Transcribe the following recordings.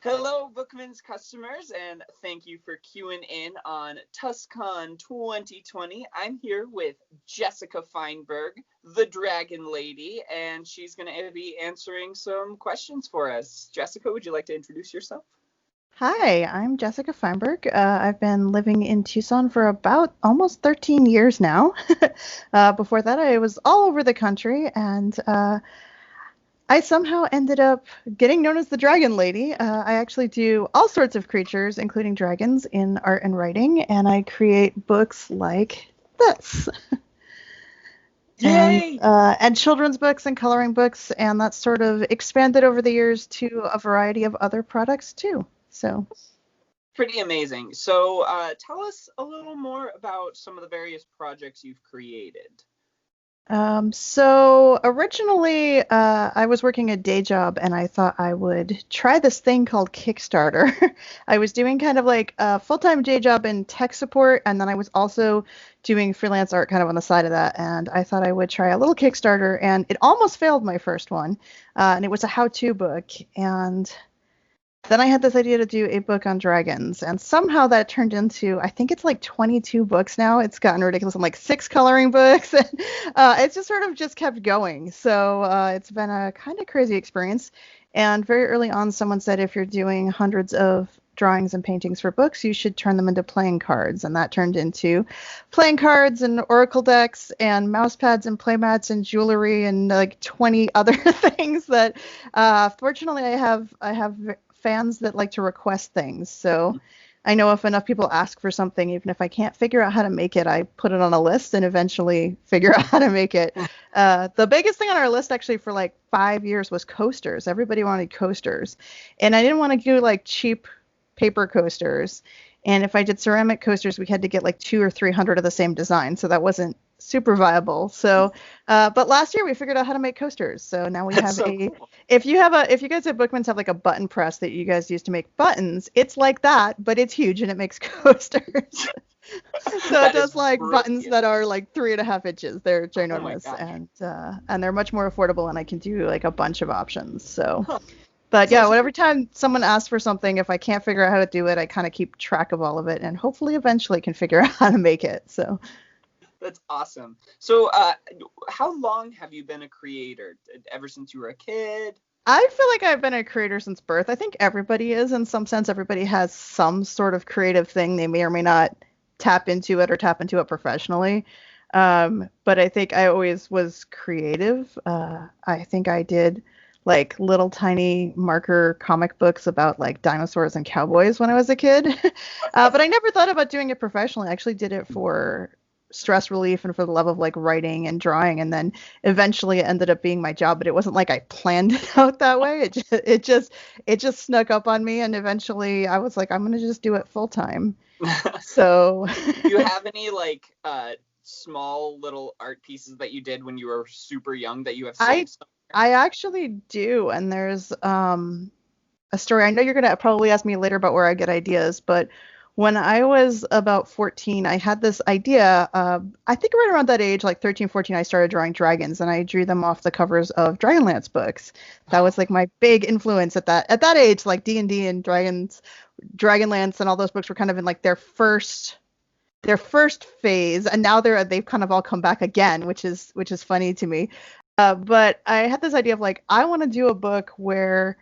Hello, Bookman's customers, and thank you for queuing in on TusCon 2020. I'm here with Jessica Feinberg, the Dragon Lady, and she's going to be answering some questions for us. Jessica, would you like to introduce yourself? Hi, I'm Jessica Feinberg. I've been living in Tucson for about almost 13 years now. Before that, I was all over the country, and I somehow ended up getting known as the Dragon Lady. I actually do all sorts of creatures, including dragons, in art and writing, and I create books like this. And Yay! and children's books and coloring books, and that's sort of expanded over the years to a variety of other products too. So. Pretty amazing. So tell us a little more about some of the various projects you've created. So originally, I was working a day job and I thought I would try this thing called Kickstarter. I was doing kind of like a full-time day job in tech support, and then I was also doing freelance art kind of on the side of that. And I thought I would try a little Kickstarter, and it almost failed my first one. And it was a how-to book. And then I had this idea to do a book on dragons, and somehow that turned into, I think it's like 22 books now. It's gotten ridiculous. I'm like 6 coloring books. It's just sort of just kept going. So it's been a kind of crazy experience. And very early on, someone said if you're doing hundreds of drawings and paintings for books, you should turn them into playing cards. And that turned into playing cards and oracle decks and mouse pads and playmats and jewelry and like 20 other things that fortunately I have fans that like to request things. So I know if enough people ask for something, even if I can't figure out how to make it, I put it on a list and eventually figure out how to make it. The biggest thing on our list actually for like 5 years was coasters. Everybody wanted coasters. And I didn't want to do like cheap paper coasters. And if I did ceramic coasters, we had to get like 200 or 300 of the same design. So that wasn't super viable. So, but last year we figured out how to make coasters. So now we That's have so a, cool. if you guys at Bookman's have like a button press that you guys use to make buttons, it's like that, but it's huge and it makes coasters. So it That is does like buttons brilliant. that are like 3.5 inches. They're Oh my ginormous, gosh. and they're much more affordable, and I can do like a bunch of options. So, Huh. but So, yeah, so whenever time someone asks for something, if I can't figure out how to do it, I kind of keep track of all of it, and hopefully eventually can figure out how to make it. So. that's awesome. So, how long have you been a creator? Ever since you were a kid? I feel like I've been a creator since birth. I think everybody is in some sense. Everybody has some sort of creative thing. They may or may not tap into it or tap into it professionally. But I think I always was creative. I think I did like little tiny marker comic books about like dinosaurs and cowboys when I was a kid. But I never thought about doing it professionally. I actually did it for stress relief and for the love of like writing and drawing, and then eventually it ended up being my job, but it wasn't like I planned it out that way. It just snuck up on me, and eventually I was like, I'm gonna just do it full time. So Do you have any like small little art pieces that you did when you were super young that you have I saved somewhere? I actually do, and there's a story. I know you're gonna probably ask me later about where I get ideas, but when I was about 14, I had this idea. I think right around that age, like 13, 14, I started drawing dragons, and I drew them off the covers of Dragonlance books. That was like my big influence at that age. Like D&D and Dragons, Dragonlance, and all those books were kind of in like their first phase, and now they've kind of all come back again, which is funny to me. But I had this idea of like I want to do a book where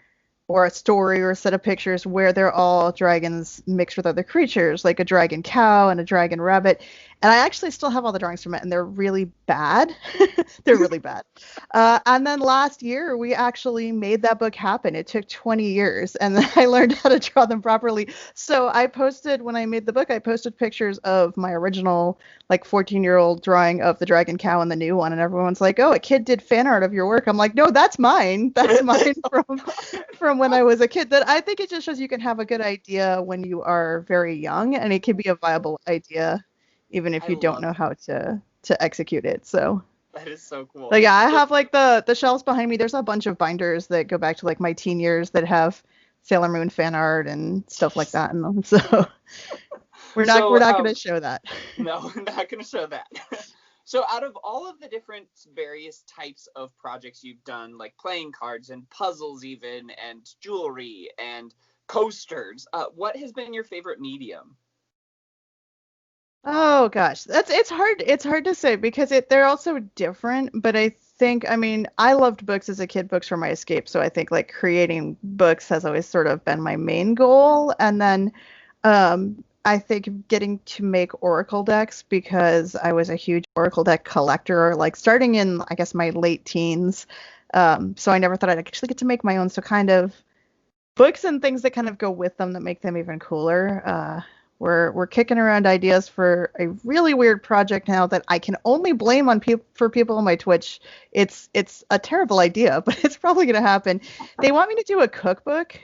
or a story or a set of pictures where they're all dragons mixed with other creatures, like a dragon cow and a dragon rabbit. And I actually still have all the drawings from it, and they're really bad. They're really bad. And then last year, we actually made that book happen. It took 20 years, and then I learned how to draw them properly. So I posted, when I made the book, I posted pictures of my original, like 14-year-old drawing of the dragon cow and the new one, and everyone's like, "Oh, a kid did fan art of your work." I'm like, "No, that's mine. That's mine from when I was a kid." That I think it just shows you can have a good idea when you are very young, and it can be a viable idea even if I you don't love know how to execute it. So, that. Is so cool. but yeah, I So, have like the shelves behind me. There's a bunch of binders that go back to like my teen years that have Sailor Moon fan art and stuff like that in them. So we're not we're so not gonna show that. no, I'm not gonna show that. So, out of all of the different various types of projects you've done, like playing cards and puzzles, even, and jewelry and Coasters. What has been your favorite medium? Oh gosh, it's hard to say because they're also different, but I mean, I loved books as a kid, books were my escape, so I think like creating books has always sort of been my main goal. And then I think getting to make Oracle decks because I was a huge Oracle deck collector, like starting in I guess my late teens. So I never thought I'd actually get to make my own, so kind of books and things that kind of go with them that make them even cooler. We're kicking around ideas for a really weird project now that I can only blame on people on my Twitch. It's a terrible idea, but it's probably gonna happen. They want me to do a cookbook,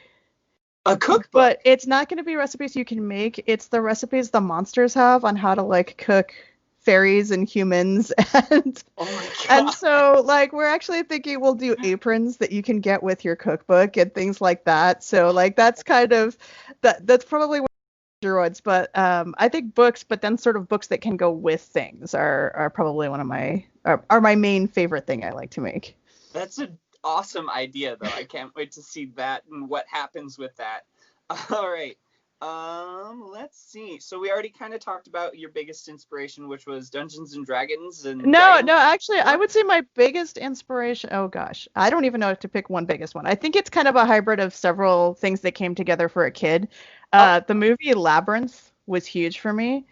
A cookbook. but it's not going to be recipes you can make. It's the recipes the monsters have on how to like cook fairies and humans and Oh my and god. so like we're actually thinking we'll do aprons that you can get with your cookbook and things like that. So like that's kind of that's probably one of the droids, but I think books, but then sort of books that can go with things are probably one of my are my main favorite thing I like to make. That's an awesome idea, though. I can't wait to see that and what happens with that. All right. Let's see. So we already kind of talked about your biggest inspiration, which was Dungeons and Dragons and No, Dragon. no, actually, I would say my biggest inspiration. Oh gosh, I don't even know if to pick one biggest one. I think it's kind of a hybrid of several things that came together for a kid. Oh, The movie Labyrinth was huge for me,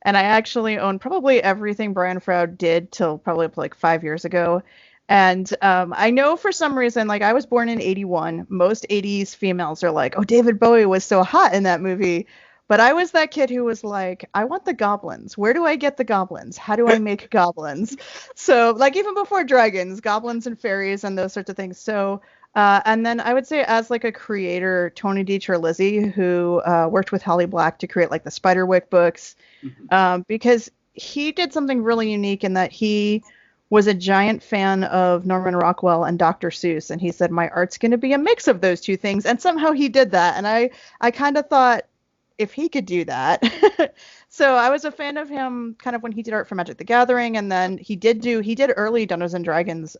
and I actually own probably everything Brian Froud did till probably up like 5 years ago. And I know for some reason, like I was born in '81, most '80s females are like, "Oh, David Bowie was so hot in that movie." But I was that kid who was like, I want the goblins. Where do I get the goblins? How do I make goblins? So, like, even before dragons, goblins and fairies and those sorts of things. So, and then I would say, as like a creator, Tony DiCerlizzi, who worked with Holly Black to create like the Spiderwick books, mhm. because he did something really unique in that he was a giant fan of Norman Rockwell and Dr. Seuss, and he said, "My art's going to be a mix of those two things," and somehow he did that. And I kind of thought, if he could do that. So I was a fan of him kind of when he did art for Magic the Gathering, and then he did early Dungeons and Dragons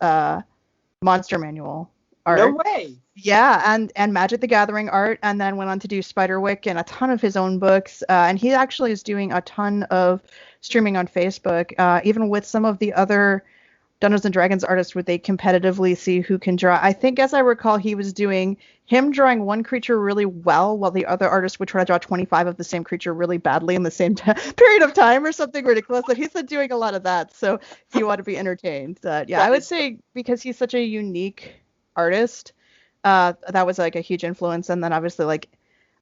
monster manual No art. way. Yeah, and Magic the Gathering art, and then went on to do Spiderwick and a ton of his own books. And he actually is doing a ton of streaming on Facebook, even with some of the other Dungeons and Dragons artists where they competitively see who can draw. I think, as I recall, he was doing him drawing one creature really well, while the other artist would try to draw 25 of the same creature really badly in the same period of time or something ridiculous. And he's been doing a lot of that. So if you want to be entertained, yeah, I That would is say because he's such a unique artist, that was like a huge influence. And then obviously like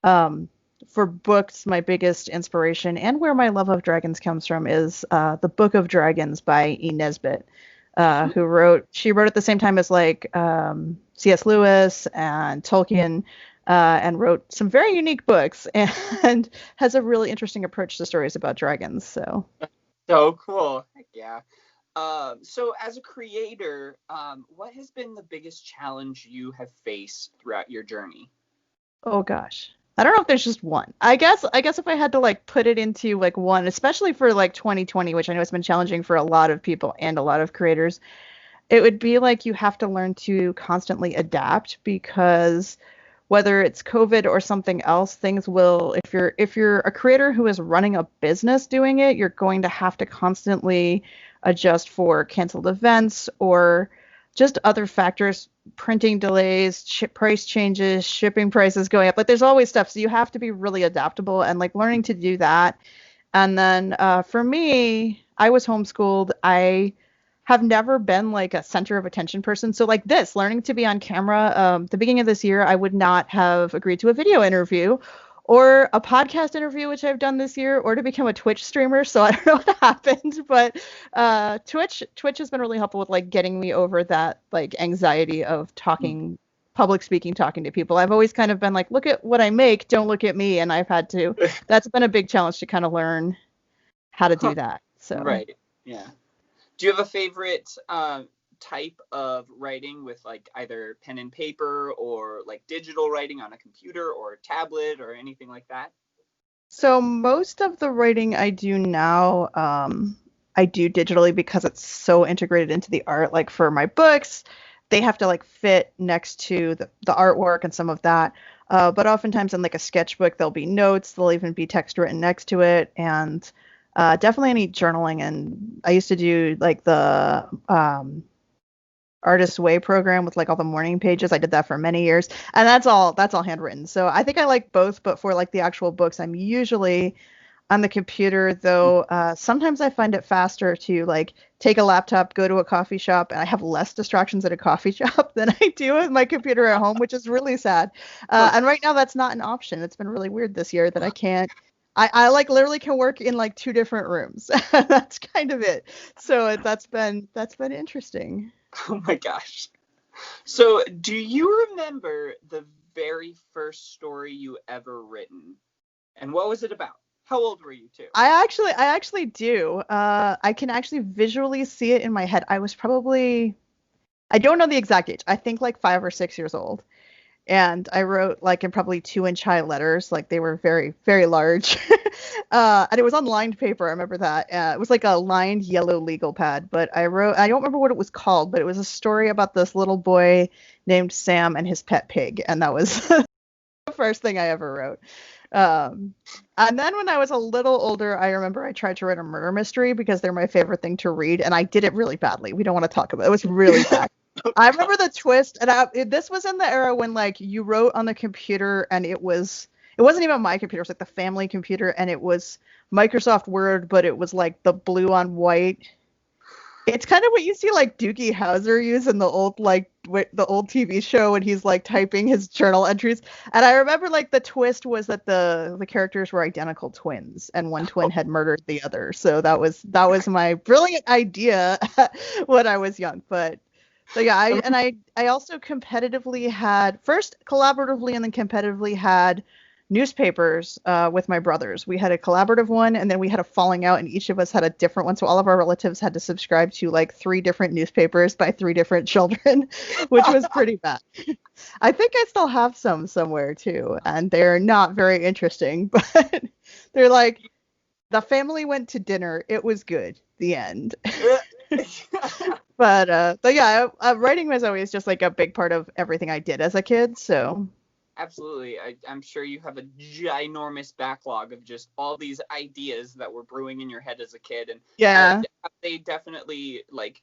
for books, my biggest inspiration and where my love of dragons comes from is the Book of Dragons by E. Nesbit, she wrote at the same time as like C.S. Lewis and Tolkien, and wrote some very unique books and has a really interesting approach to stories about dragons. So, so cool. Heck yeah. So as a creator, what has been the biggest challenge you have faced throughout your journey? oh gosh. I don't know if there's just one. I guess if I had to like put it into like one, especially for like 2020, which I know has been challenging for a lot of people and a lot of creators, it would be like you have to learn to constantly adapt because whether it's COVID or something else, things will, if you're a creator who is running a business doing it, you're going to have to constantly adjust for canceled events or just other factors, printing delays, price changes, shipping prices going up. Like there's always stuff. So you have to be really adaptable and like learning to do that. And then for me, I was homeschooled. I have never been like a center of attention person. So like this, learning to be on camera, the beginning of this year, I would not have agreed to a video interview or a podcast interview, which I've done this year, or to become a Twitch streamer. So I don't know what happened, but Twitch has been really helpful with like getting me over that like anxiety of talking, public speaking, talking to people. I've always kind of been like, look at what I make, don't look at me, and I've had to. That's been a big challenge to kind of learn how to do that. So. Right. Yeah. Do you have a favorite type of writing with like either pen and paper or like digital writing on a computer or a tablet or anything like that? So most of the writing I do now, I do digitally because it's so integrated into the art. Like for my books, they have to like fit next to the artwork and some of that. But oftentimes in like a sketchbook, there'll be notes. There'll even be text written next to it, and definitely any journaling. And I used to do like the Artist Way program with like all the morning pages. I did that for many years, and that's all handwritten. So I think I like both, but for like the actual books, I'm usually on the computer, though. Sometimes I find it faster to like take a laptop, go to a coffee shop, and I have less distractions at a coffee shop than I do with my computer at home, which is really sad. And right now, that's not an option. It's been really weird this year that I can't. I like literally can work in like two different rooms. That's kind of it. So that's been interesting. Oh my gosh. So, do you remember the very first story you ever written? And what was it about? How old were you too? I actually do. I can actually visually see it in my head. I don't know the exact age. I think like 5 or 6 years old. And I wrote like in probably 2 inch high letters, like they were very, very large. And it was on lined paper. I remember that. It was like a lined yellow legal pad. But I don't remember what it was called, but it was a story about this little boy named Sam and his pet pig. And that was the first thing I ever wrote. And then when I was a little older, I remember I tried to write a murder mystery because they're my favorite thing to read, and I did it really badly. We don't want to talk about it. It was really bad. I remember the twist, and this was in the era when like you wrote on the computer, and it wasn't even my computer. It was like the family computer, and it was Microsoft Word, but it was like the blue on white. It's kind of what you see like Doogie Howser use in the old the old TV show when he's like typing his journal entries. And I remember like the twist was that the characters were identical twins and one twin had murdered the other. So that was my brilliant idea when I was young. But so yeah, I also competitively had first collaboratively and then competitively had newspapers with my brothers. We had a collaborative one, and then we had a falling out, and each of us had a different one. So all of our relatives had to subscribe to like 3 different newspapers by 3 different children, which was pretty bad. I think I still have some somewhere too, and they're not very interesting, but they're like the family went to dinner. It was good. The end. But yeah, writing was always just like a big part of everything I did as a kid. So Absolutely. I'm sure you have a ginormous backlog of just all these ideas that were brewing in your head as a kid. And yeah. they definitely, like,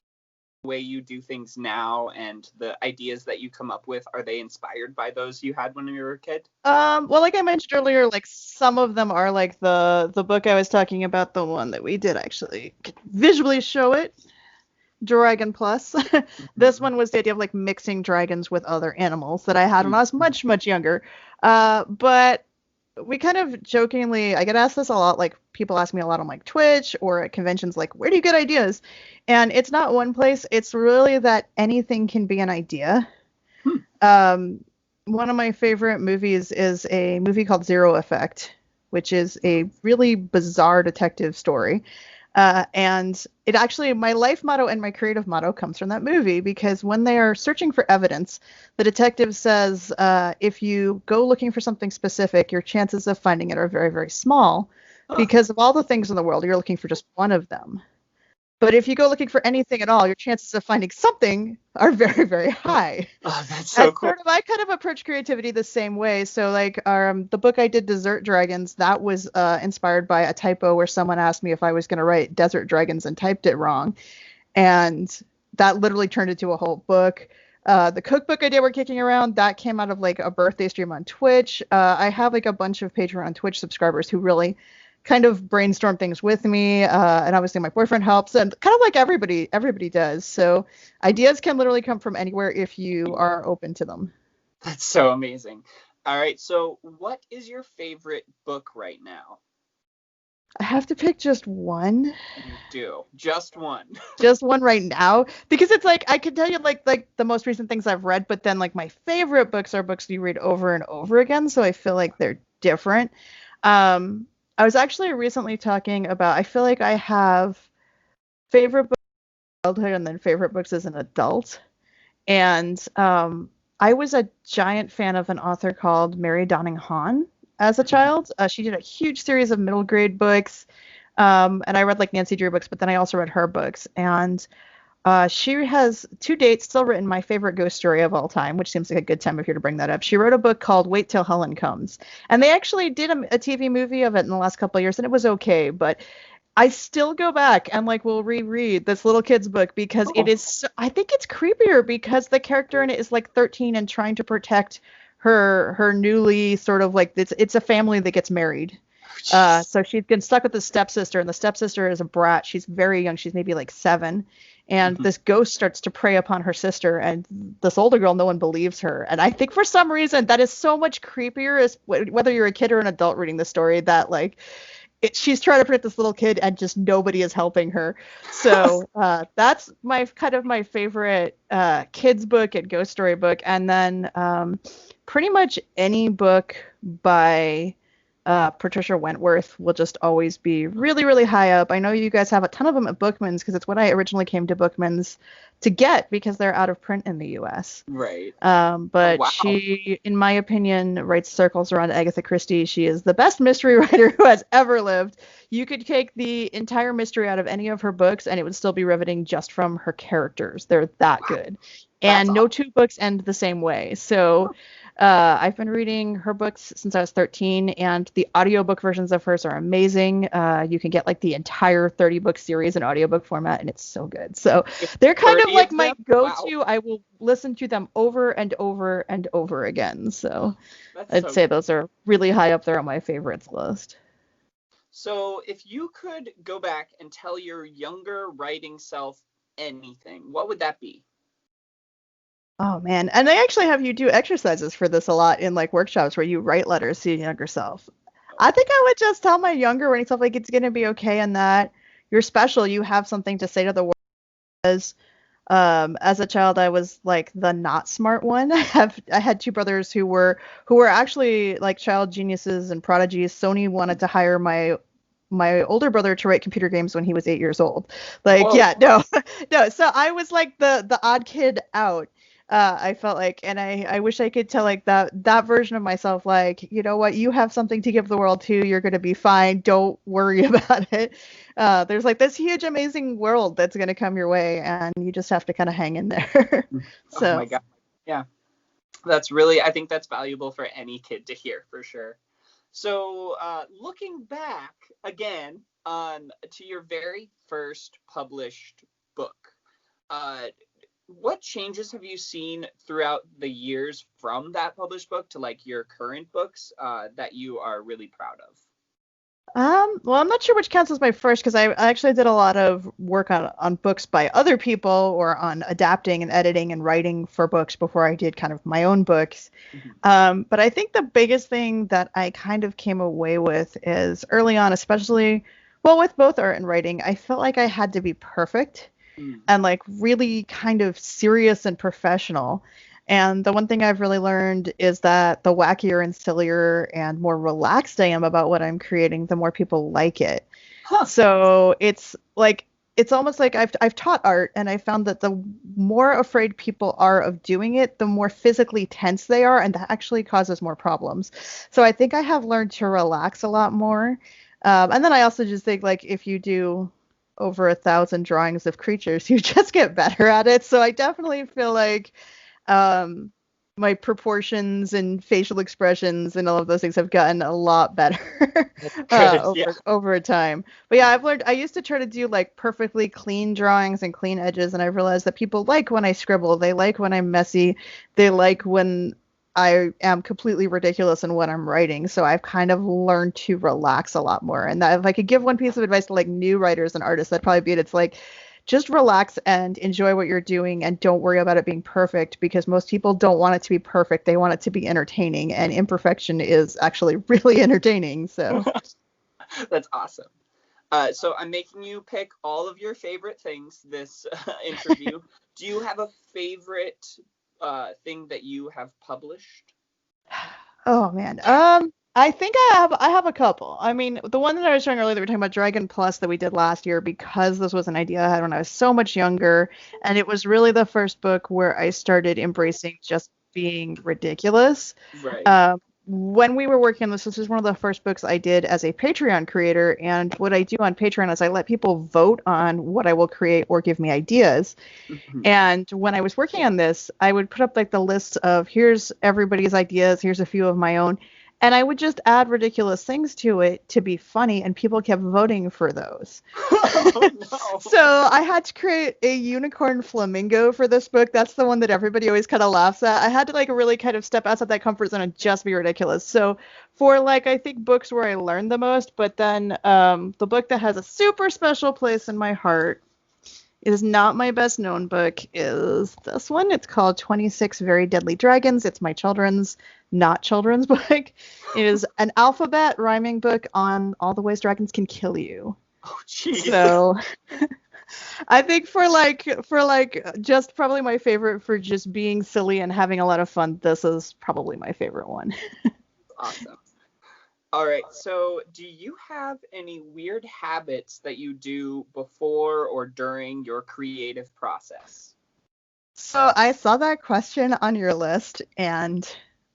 the way you do things now and the ideas that you come up with, are they inspired by those you had when you were a kid? Well, like I mentioned earlier, like some of them are like the book I was talking about, the one that we did actually could visually show it. Dragon Plus. This one was the idea of like mixing dragons with other animals that I had when I was much, much younger. But we kind of jokingly, I get asked this a lot, like people ask me a lot on like Twitch or at conventions, like, where do you get ideas? And it's not one place, it's really that anything can be an idea. One of my favorite movies is a movie called Zero Effect, which is a really bizarre detective story. And it actually, my life motto and my creative motto comes from that movie, because when they are searching for evidence, the detective says, if you go looking for something specific, your chances of finding it are very, very small, because of all the things in the world, you're looking for just one of them. But if you go looking for anything at all, your chances of finding something are very, very high. Oh, that's so cool. I kind of approach creativity the same way. So like the book I did, Desert Dragons, that was inspired by a typo where someone asked me if I was going to write Desert Dragons and typed it wrong. And that literally turned into a whole book. The cookbook I did, We're Kicking Around, that came out of like a birthday stream on Twitch. I have like a bunch of Patreon Twitch subscribers who really kind of brainstorm things with me, and obviously my boyfriend helps, and kind of like everybody does. So ideas can literally come from anywhere if you are open to them. That's so amazing. All right, so what is your favorite book right now? I have to pick just one. You do. Just one. Just one right now, because it's like I could tell you like the most recent things I've read, but then like my favorite books are books you read over and over again, so I feel like they're different. I was actually recently talking about, I feel like I have favorite books as a childhood and then favorite books as an adult. And I was a giant fan of an author called Mary Donning Hahn as a child. She did a huge series of middle grade books. And I read like Nancy Drew books, but then I also read her books. And She has to date still written my favorite ghost story of all time, which seems like a good time of year to bring that up. She wrote a book called Wait Till Helen Comes, and they actually did a TV movie of it in the last couple of years, and it was okay. But I still go back and like will reread this little kid's book because it Oh, is. I think it's creepier because the character in it is like 13 and trying to protect her newly sort of like it's a family that gets married. jeez. So she's been stuck with the stepsister, and the stepsister is a brat. She's very young. She's maybe like 7. And Mhm. this ghost starts to prey upon her sister, and this older girl, no one believes her. And I think for some reason that is so much creepier, as whether you're a kid or an adult reading the story, that like she's trying to protect this little kid, and just nobody is helping her. So that's my kind of my favorite kids book and ghost story book. And then pretty much any book by Patricia Wentworth will just always be really, really high up. I know you guys have a ton of them at Bookman's because it's what I originally came to Bookman's to get because they're out of print in the US. Right. Oh, But wow. she, in my opinion, writes circles around Agatha Christie. She is the best mystery writer who has ever lived. You could take the entire mystery out of any of her books, and it would still be riveting just from her characters. They're that Wow. good. That's And no two books end the same way. So I've been reading her books since I was 13, and the audiobook versions of hers are amazing. You can get like the entire 30-book series in audiobook format, and it's so good. So awesome. they're kind of 30 like of my them? Wow. go-to. I will listen to them over and over and over again. So That's I'd so say cool. those are really high up there on my favorites list. So, if you could go back and tell your younger writing self anything, what would that be? Oh man, and they actually have you do exercises for this a lot in like workshops where you write letters to your younger self. I think I would just tell my younger writing self like it's gonna be okay and that you're special. You have something to say to the world. As a child, I was like the not smart one. I had two brothers who were actually like child geniuses and prodigies. Sony wanted to hire my older brother to write computer games when he was 8 years old. Like, Whoa. yeah, no, no. So I was like the odd kid out. I felt like, and I wish I could tell like that version of myself, like, you know what, you have something to give the world too. You're gonna be fine. Don't worry about it. There's like this huge, amazing world that's gonna come your way, and you just have to kind of hang in there. Oh my So. God. Yeah. That's really, I think that's valuable for any kid to hear for sure. So, looking back again on to your very first published book, uh, what changes have you seen throughout the years from that published book to like your current books that you are really proud of? Well, I'm not sure which counts as my first because I actually did a lot of work on books by other people or on adapting and editing and writing for books before I did kind of my own books. Mhm. But I think the biggest thing that I kind of came away with is early on, especially, well, with both art and writing, I felt like I had to be perfect Mm. and like really kind of serious and professional. And the one thing I've really learned is that the wackier and sillier and more relaxed I am about what I'm creating, the more people like it. Huh. So it's almost like I've taught art and I found that the more afraid people are of doing it, the more physically tense they are, and that actually causes more problems. So I think I have learned to relax a lot more. And then I also just think like if you do over 1,000 drawings of creatures, you just get better at it. So I definitely feel like um, my proportions and facial expressions and all of those things have gotten a lot better That's good. Yeah. over time. But yeah, I've learned. I used to try to do like perfectly clean drawings and clean edges, and I realized that people like when I scribble. They like when I'm messy. They like when I am completely ridiculous in what I'm writing. So I've kind of learned to relax a lot more. And that if I could give one piece of advice to like new writers and artists, that'd probably be it. It's like just relax and enjoy what you're doing and don't worry about it being perfect because most people don't want it to be perfect. They want it to be entertaining, and imperfection is actually really entertaining. So, That's awesome. So I'm making you pick all of your favorite things this interview. Do you have a favorite thing that you have published? oh man. I think I have a couple. I mean, the one that I was showing earlier that we were talking about Dragon Plus that we did last year because this was an idea I had when I was so much younger, and it was really the first book where I started embracing just being ridiculous. Right. when we were working on this was one of the first books I did as a Patreon creator. And what I do on Patreon is I let people vote on what I will create or give me ideas. Mhm. And when I was working on this, I would put up like the list of here's everybody's ideas, here's a few of my own. And I would just add ridiculous things to it to be funny, and people kept voting for those. Oh no. So I had to create a unicorn flamingo for this book. That's the one that everybody always kind of laughs at. I had to like really kind of step outside that comfort zone and just be ridiculous. So for like I think books where I learned the most, but then the book that has a super special place in my heart is not my best known book is this one. It's called 26 Very Deadly Dragons. It's my children's, not children's book. It is an alphabet rhyming book on all the ways dragons can kill you. Oh jeez. So I think for like just probably my favorite for just being silly and having a lot of fun, this is probably my favorite one. Awesome. All right. So, do you have any weird habits that you do before or during your creative process? So I saw that question on your list and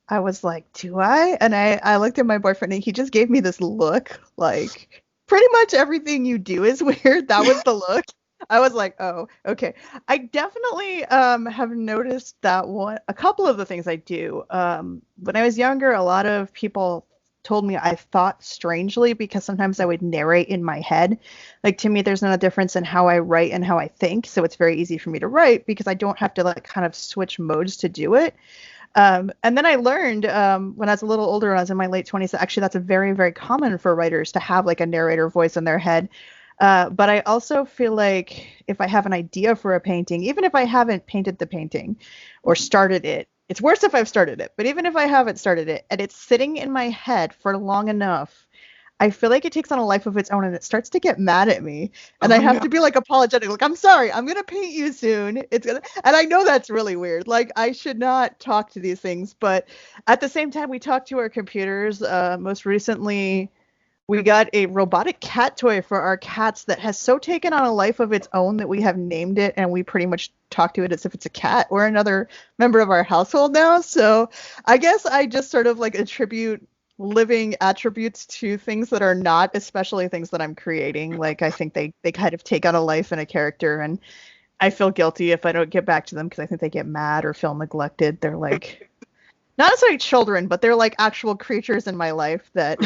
I was like, do I? And I looked at my boyfriend and he just gave me this look like pretty much everything you do is weird. That was the look. I was like, oh, okay. I definitely have noticed that a couple of the things I do. When I was younger, a lot of people told me I thought strangely because sometimes I would narrate in my head. Like to me, there's not a difference in how I write and how I think. So it's very easy for me to write because I don't have to like kind of switch modes to do it. And then I learned when I was a little older, when I was in my late 20s, that actually that's a very, very common for writers to have like a narrator voice in their head. But I also feel like if I have an idea for a painting, even if I haven't painted the painting or started it, it's worse if I've started it. But even if I haven't started it and it's sitting in my head for long enough, I feel like it takes on a life of its own and it starts to get mad at me. And I Oh have no. to be like apologetic. Like, I'm sorry, I'm gonna paint you soon. And I know that's really weird. Like I should not talk to these things, but at the same time we talk to our computers. Most recently we got a robotic cat toy for our cats that has so taken on a life of its own that we have named it and we pretty much talk to it as if it's a cat or another member of our household now. So I guess I just sort of like attribute living attributes to things that are not, especially things that I'm creating. Like I think they kind of take on a life and a character, and I feel guilty if I don't get back to them because I think they get mad or feel neglected. They're like not necessarily children, but they're like actual creatures in my life that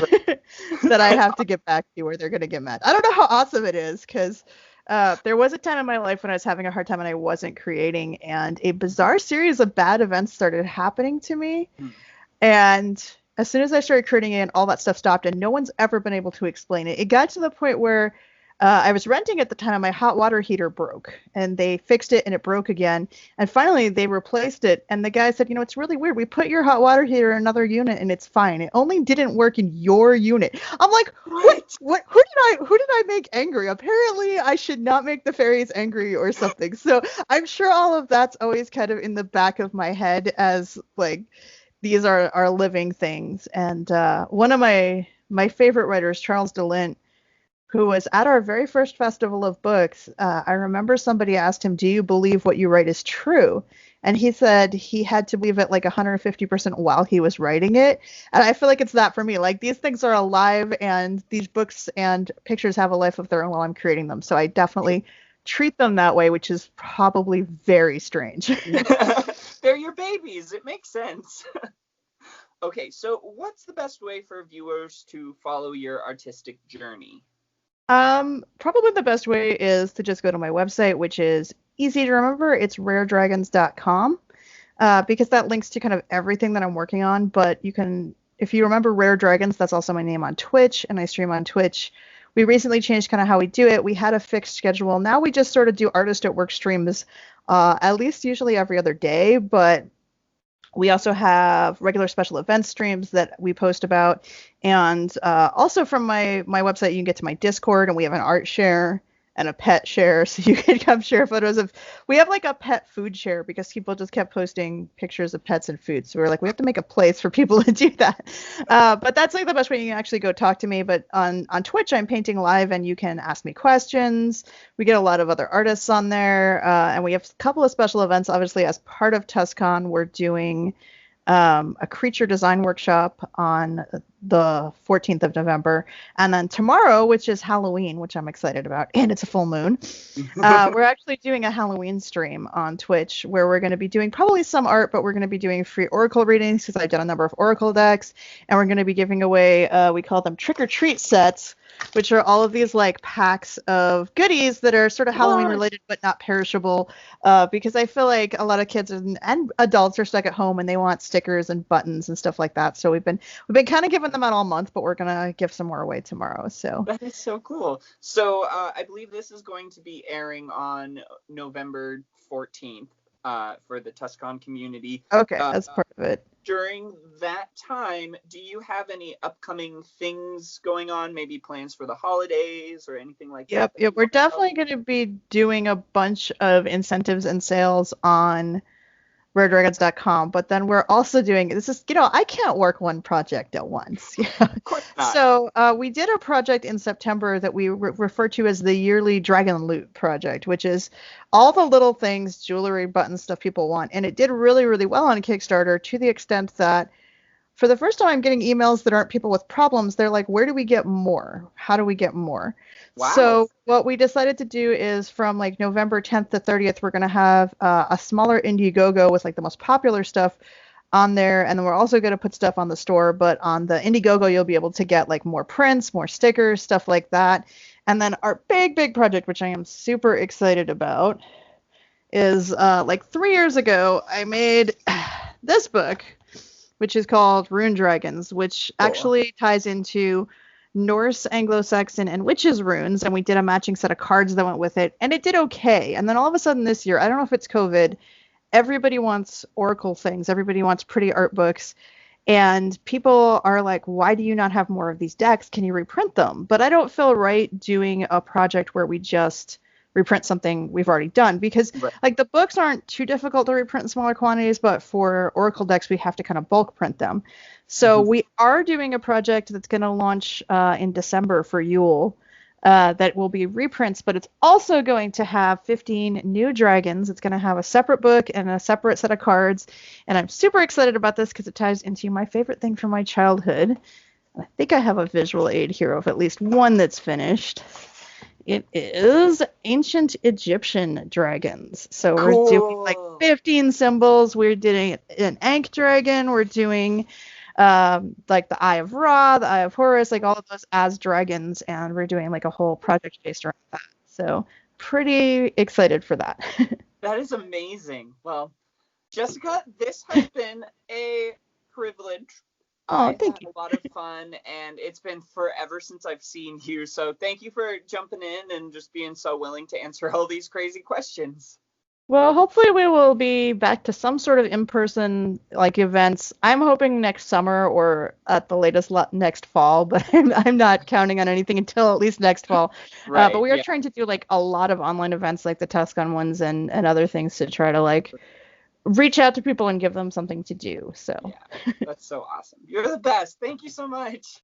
that I have to get back to, or they're gonna get mad. I don't know how awesome it is because there was a time in my life when I was having a hard time and I wasn't creating, and a bizarre series of bad events started happening to me. Hmm. And as soon as I started creating it, all that stuff stopped, and no one's ever been able to explain it. It got to the point where I was renting at the time, and my hot water heater broke, and they fixed it, and it broke again. And finally, they replaced it, and the guy said, "You know, it's really weird. We put your hot water heater in another unit, and it's fine. It only didn't work in your unit." I'm like, "What? What? What? Who did I make angry? Apparently, I should not make the fairies angry or something." So I'm sure all of that's always kind of in the back of my head as like these are living things. And one of my favorite writers, Charles DeLint, who was at our very first festival of books, I remember somebody asked him, "Do you believe what you write is true?" And he said he had to believe it like 150% while he was writing it. And I feel like it's that for me. Like these things are alive and these books and pictures have a life of their own while I'm creating them. So I definitely treat them that way, which is probably very strange. They're your babies. It makes sense. Okay, so what's the best way for viewers to follow your artistic journey? Probably the best way is to just go to my website, which is easy to remember. It's raredragons.com, because that links to kind of everything that I'm working on. But you can, if you remember Rare Dragons, that's also my name on Twitch, and I stream on Twitch. We recently changed kind of how we do it. We had a fixed schedule. Now we just sort of do artist at work streams, at least usually every other day, but we also have regular special event streams that we post about. And also from my website, you can get to my Discord, and we have an art share and a pet share. So you can come share photos of, we have like a pet food share because people just kept posting pictures of pets and food. So we're like, we have to make a place for people to do that. But that's like the best way you can actually go talk to me. But on Twitch, I'm painting live and you can ask me questions. We get a lot of other artists on there. And we have a couple of special events. Obviously, as part of TusCon, we're doing a creature design workshop on the 14th of November. And then tomorrow, which is Halloween, which I'm excited about, and it's a full moon, we're actually doing a Halloween stream on Twitch where we're going to be doing probably some art, but we're going to be doing free Oracle readings because I've done a number of Oracle decks. And we're going to be giving away, we call them trick or treat sets, which are all of these like packs of goodies that are sort of Halloween What? related but not perishable. Because I feel like a lot of kids and adults are stuck at home and they want stickers and buttons and stuff like that. So we've been kind of giving them out all month, but we're gonna give some more away tomorrow. So That is so cool. So I believe this is going to be airing on November 14th for the TusCon community. okay, Uh, that's part of it. During that time, do you have any upcoming things going on? Maybe plans for the holidays or anything like that Yep, that yep. you We're want to tell definitely going to be doing a bunch of incentives and sales on raredragons.com, but then we're also doing this is I can't work one project at once. Yeah. Of course not. So we did a project in September that we refer to as the yearly Dragon Loot project, which is all the little things, jewelry, buttons, stuff people want, and it did really, really well on Kickstarter to the extent that for the first time I'm getting emails that aren't people with problems. They're like, where do we get more? How do we get more? Wow. So what we decided to do is from like November 10th to 30th, we're going to have a smaller Indiegogo with like the most popular stuff on there. And then we're also going to put stuff on the store. But on the Indiegogo, you'll be able to get like more prints, more stickers, stuff like that. And then our big, big project, which I am super excited about, is like 3 years ago, I made this book which is called Rune Dragons, which Cool. actually ties into Norse, Anglo-Saxon, and witches runes. And we did a matching set of cards that went with it, and it did okay. And then all of a sudden this year, I don't know if it's COVID, everybody wants Oracle things. Everybody wants pretty art books. And people are like, why do you not have more of these decks? Can you reprint them? But I don't feel right doing a project where we just reprint something we've already done because Right. like the books aren't too difficult to reprint in smaller quantities, but for Oracle decks, we have to kind of bulk print them. So Mhm. we are doing a project that's going to launch in December for Yule. That will be reprints, but it's also going to have 15 new dragons. It's going to have a separate book and a separate set of cards. And I'm super excited about this because it ties into my favorite thing from my childhood. I think I have a visual aid here of at least one that's finished. It is ancient Egyptian dragons. So we're doing like Cool. 15 symbols. We're doing an Ankh dragon. We're doing like the Eye of Ra, the Eye of Horus, like all of those as dragons, and we're doing like a whole project based around that. So pretty excited for that. That is amazing. Well, Jessica, this has been a privilege. Oh, I thank had you. a lot of fun, and it's been forever since I've seen you. So thank you for jumping in and just being so willing to answer all these crazy questions. Well, hopefully we will be back to some sort of in-person like events. I'm hoping next summer or at the latest next fall, but I'm not counting on anything until at least next fall. But Right. we are Yeah. trying to do like a lot of online events like the TusCon ones and other things to try to like reach out to people and give them something to do. So Yeah. That's so awesome. You're the best. Thank you so much.